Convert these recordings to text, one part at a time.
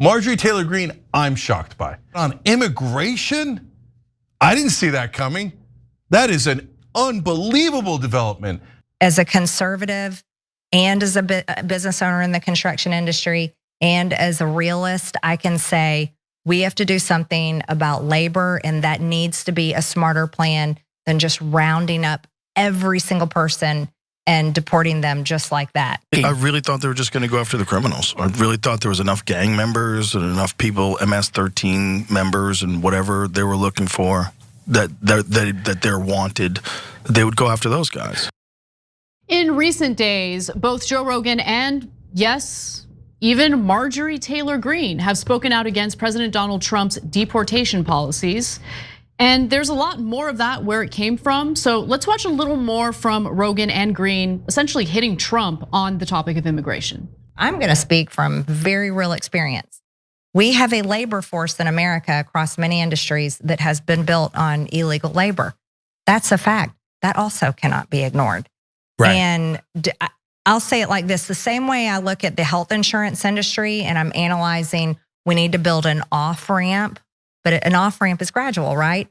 Marjorie Taylor Greene, I'm shocked by. On immigration, I didn't see that coming. That is an unbelievable development. As a conservative and as a business owner in the construction industry and as a realist, I can say we have to do something about labor, and that needs to be a smarter plan than just rounding up every single person and deporting them just like that. I really thought they were just going to go after the criminals. I really thought there was enough gang members and enough people, MS-13 members and whatever they were looking for, that they're wanted. They would go after those guys. In recent days, both Joe Rogan and, yes, even Marjorie Taylor Greene have spoken out against President Donald Trump's deportation policies. And there's a lot more of that where it came from. So let's watch a little more from Rogan and Greene, essentially hitting Trump on the topic of immigration. I'm gonna speak from very real experience. We have a labor force in America across many industries that has been built on illegal labor. That's a fact. That also cannot be ignored. Right. And I'll say it like this, the same way I look at the health insurance industry and I'm analyzing, we need to build an off-ramp, but an off-ramp is gradual, right?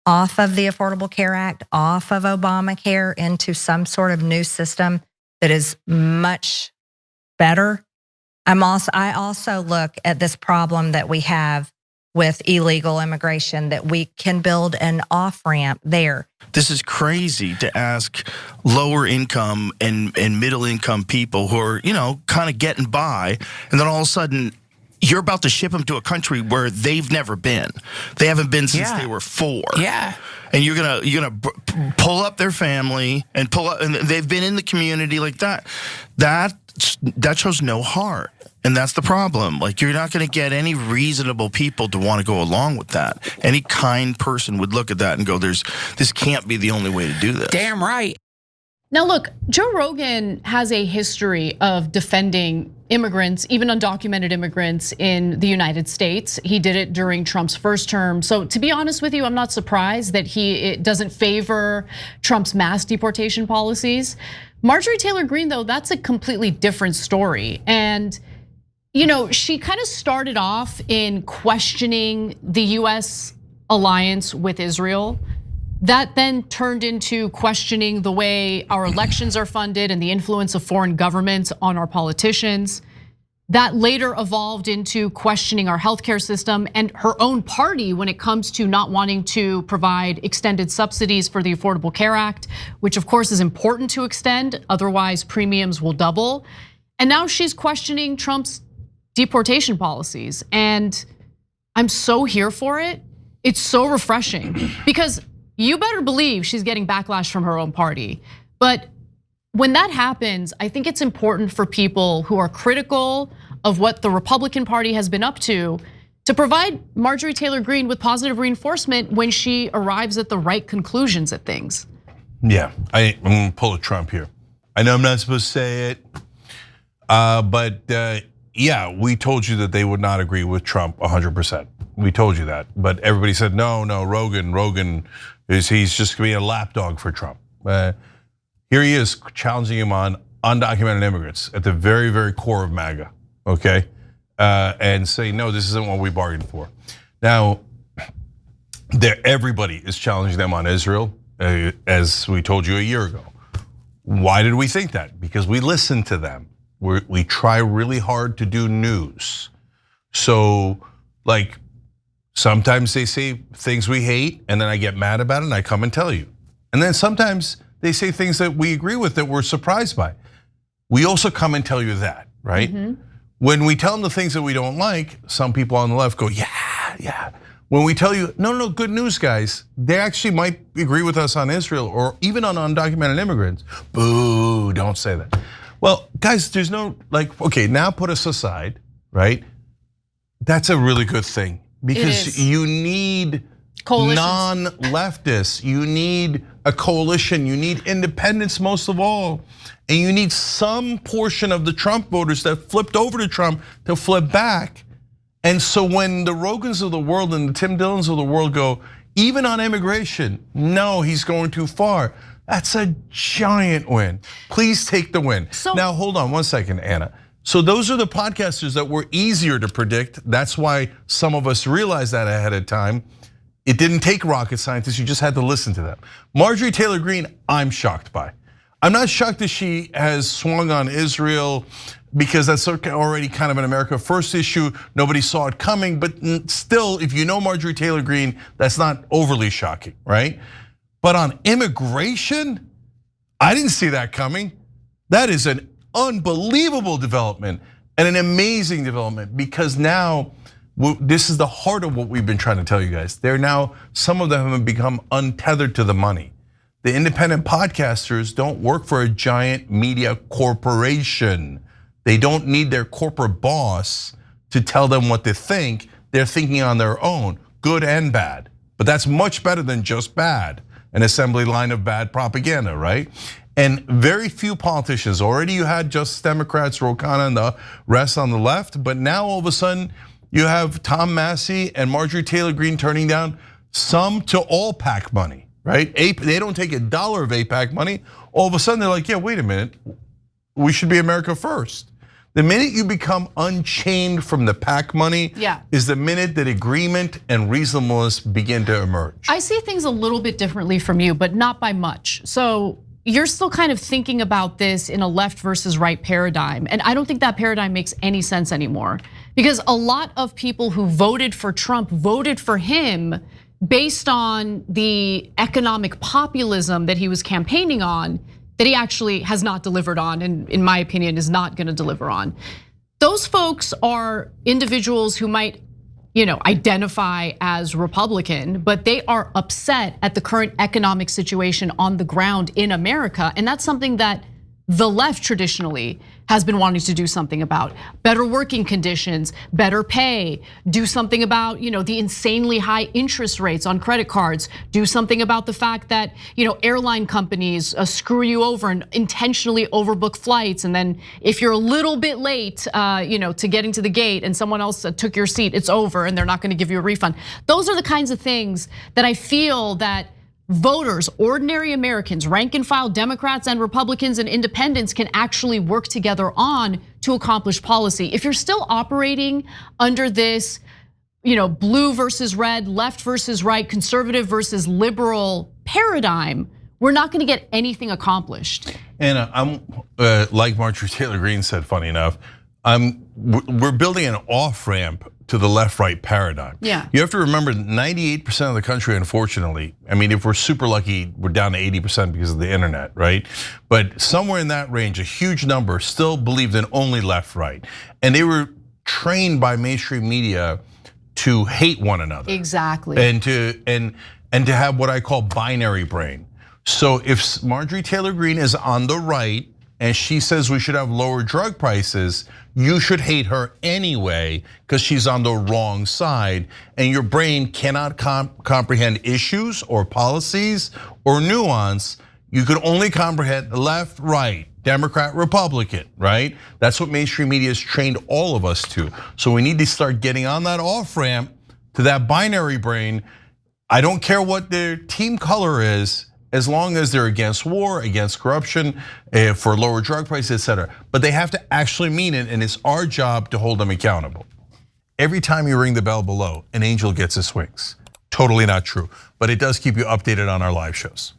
Off of the Affordable Care Act, off of Obamacare into some sort of new system that is much better. I also look at this problem that we have with illegal immigration, that we can build an off-ramp there. This is crazy to ask lower income and middle income people who are, kind of getting by, and then all of a sudden you're about to ship them to a country where they've never been. They haven't been since they were 4. Yeah. And you're gonna pull up their family and and they've been in the community like that. That shows no heart. And that's the problem. Like, you're not going to get any reasonable people to want to go along with that. Any kind person would look at that and go, this can't be the only way to do this. Damn right. Now look, Joe Rogan has a history of defending immigrants, even undocumented immigrants in the United States. He did it during Trump's first term. So to be honest with you, I'm not surprised that it doesn't favor Trump's mass deportation policies. Marjorie Taylor Greene, though, that's a completely different story. And she kind of started off in questioning the US alliance with Israel. That then turned into questioning the way our elections are funded and the influence of foreign governments on our politicians. That later evolved into questioning our healthcare system and her own party when it comes to not wanting to provide extended subsidies for the Affordable Care Act, which of course is important to extend, otherwise premiums will double. And now she's questioning Trump's deportation policies, and I'm so here for it. It's so refreshing because you better believe she's getting backlash from her own party. But when that happens, I think it's important for people who are critical of what the Republican Party has been up to provide Marjorie Taylor Greene with positive reinforcement when she arrives at the right conclusions at things. Yeah, I'm gonna pull a Trump here. I know I'm not supposed to say it, but yeah, we told you that they would not agree with Trump 100%. We told you that, but everybody said, no, Rogan he's just gonna be a lapdog for Trump. Here he is challenging him on undocumented immigrants at the very, very core of MAGA, okay? And say, no, this isn't what we bargained for. Now, everybody is challenging them on Israel, as we told you a year ago. Why did we think that? Because we listened to them. We try really hard to do news. So, like, sometimes they say things we hate, and then I get mad about it, and I come and tell you. And then sometimes they say things that we agree with that we're surprised by. We also come and tell you that, right? Mm-hmm. When we tell them the things that we don't like, some people on the left go, yeah. When we tell you, no, good news, guys, they actually might agree with us on Israel or even on undocumented immigrants. Boo, don't say that. Well, guys, there's no, okay, now put us aside, right? That's a really good thing because you need non-leftists, you need a coalition, you need independents most of all, and you need some portion of the Trump voters that flipped over to Trump to flip back. And so when the Rogans of the world and the Tim Dillons of the world go, even on immigration, no, he's going too far. That's a giant win. Please take the win. Now, hold on 1 second, Anna. So those are the podcasters that were easier to predict. That's why some of us realized that ahead of time. It didn't take rocket scientists, you just had to listen to them. Marjorie Taylor Greene, I'm shocked by. I'm not shocked that she has swung on Israel because that's already kind of an America First issue. Nobody saw it coming, but still, if you know Marjorie Taylor Greene, that's not overly shocking, right? But on immigration, I didn't see that coming. That is an unbelievable development and an amazing development because now, this is the heart of what we've been trying to tell you guys. They're now, some of them have become untethered to the money. The independent podcasters don't work for a giant media corporation. They don't need their corporate boss to tell them what to think. They're thinking on their own, good and bad. But that's much better than just bad, an assembly line of bad propaganda, right? And very few politicians, already you had Justice Democrats, Ro Khanna and the rest on the left, but now all of a sudden, you have Tom Massey and Marjorie Taylor Greene turning down some to all PAC money, right? They don't take $1 of AIPAC money. All of a sudden they're like, yeah, wait a minute, we should be America first. The minute you become unchained from the PAC money is the minute that agreement and reasonableness begin to emerge. I see things a little bit differently from you, but not by much. So you're still kind of thinking about this in a left versus right paradigm. And I don't think that paradigm makes any sense anymore. Because a lot of people who voted for Trump voted for him based on the economic populism that he was campaigning on, that he actually has not delivered on, and in my opinion is not gonna deliver on. Those folks are individuals who might identify as Republican, but they are upset at the current economic situation on the ground in America. And that's something that the left traditionally has been wanting to do something about. Better working conditions, better pay, do something about the insanely high interest rates on credit cards, do something about the fact that airline companies screw you over and intentionally overbook flights, and then if you're a little bit late to getting to the gate and someone else took your seat, it's over and they're not gonna give you a refund. Those are the kinds of things that I feel that voters, ordinary Americans, rank and file Democrats and Republicans and independents can actually work together on to accomplish policy. If you're still operating under this, blue versus red, left versus right, conservative versus liberal paradigm, we're not gonna get anything accomplished. And I'm like Marjorie Taylor Greene said, funny enough, we're building an off-ramp to the left-right paradigm. Yeah. You have to remember 98% of the country, unfortunately, I mean, if we're super lucky, we're down to 80% because of the internet, right? But somewhere in that range, a huge number still believed in only left-right. And they were trained by mainstream media to hate one another. Exactly. And to have what I call binary brain. So if Marjorie Taylor Greene is on the right and she says we should have lower drug prices, you should hate her anyway because she's on the wrong side, and your brain cannot comprehend issues or policies or nuance. You can only comprehend left, right, Democrat, Republican, right? That's what mainstream media has trained all of us to. So we need to start getting on that off ramp to that binary brain. I don't care what their team color is, as long as they're against war, against corruption, for lower drug prices, etc. But they have to actually mean it, and it's our job to hold them accountable. Every time you ring the bell below, an angel gets his wings. Totally not true, but it does keep you updated on our live shows.